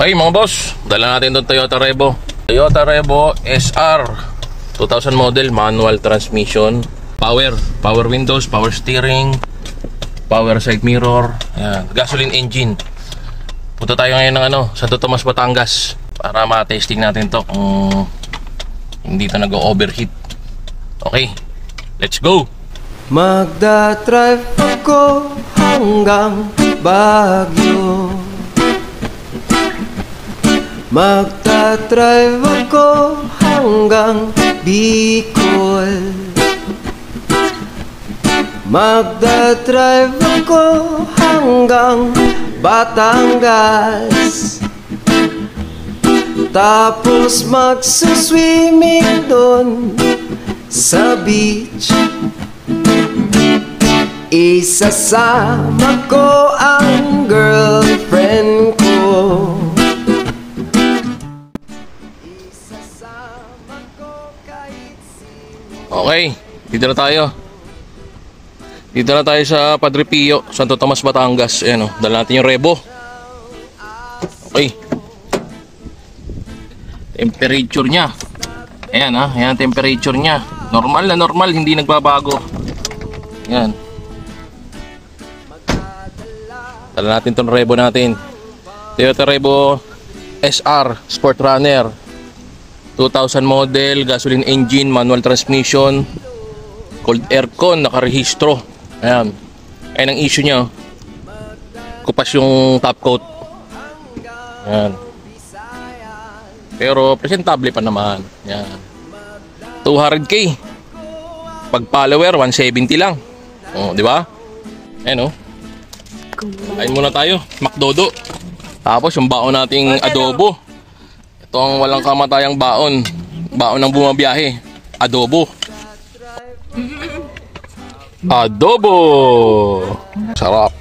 Okay mga boss, dala natin itong Toyota Revo. Toyota Revo SR 2000 model, manual transmission, power windows, power steering, power side mirror. Ayan, gasoline engine. Punta tayo ngayon ng Santo Tomas, Batangas para ma-testing natin to kung hindi to nag-overheat. Okay, let's go! Magdadrive ako hanggang Baguio, magdadrive ako hanggang Bicol, magdadrive ako hanggang Batangas, tapos magsuswimming doon sa beach. Isasama ko ang girlfriend ko. Okay, dito na tayo. Dito na tayo sa Padre Pio, Santo Tomas, Batangas. Ayan, dala natin yung Revo. Okay. Temperature nya. Ayan ayan temperature nya. Normal na normal, hindi nagbabago. Ayan. Dala natin itong Revo natin. Toyota Revo SR Sport Runner 2000 model, gasoline engine, manual transmission, cold aircon, nakarehistro. Ayan. Ayan ang issue nya. Kupas yung top coat. Ayan. Pero presentable pa naman. Ayan. 200k. Pag follower 170 lang. Oh, di ba? Ayan kain muna tayo, McDodo. Tapos yung baon nating adobo. Ito ang walang kamatayang baon. Baon ng bumabiyahe. Adobo. Adobo. Sarap.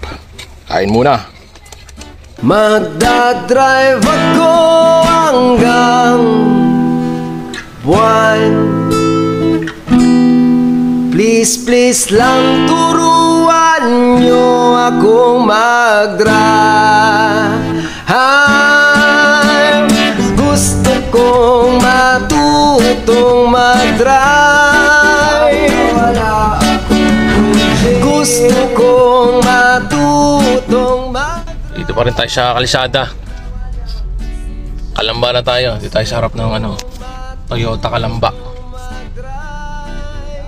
Kain muna. Magdadrive ako hanggang Buwan. Please, please lang turuan nyo akong mag-drive. Gusto kong matutong mag-drive. Gusto kong matutong mag-drive. Dito pa rin tayo sa Kalisada. Kalamba na tayo. Dito tayo sa harap ng Toyota Kalamba.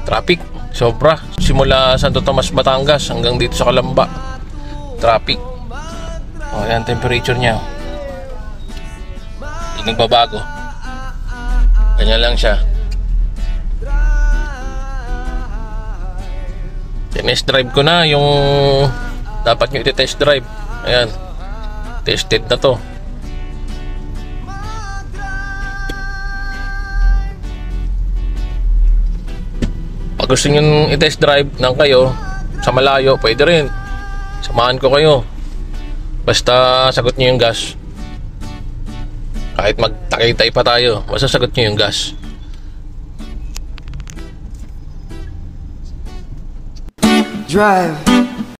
Traffic sobra, simula Santo Tomas, Batangas hanggang dito sa Kalamba. Traffic. O yan, temperature nya hindi nagbabago. Ganyan lang siya. Test drive ko na yung dapat nyo iti-test drive. Ayan, tested na to. Pag gusto nyo i-test drive ng kayo sa malayo, pwede rin. Samahan ko kayo. Basta sagot nyo yung gas. Kahit magtakay-tay pa tayo, basta sagot nyo yung gas. Drive.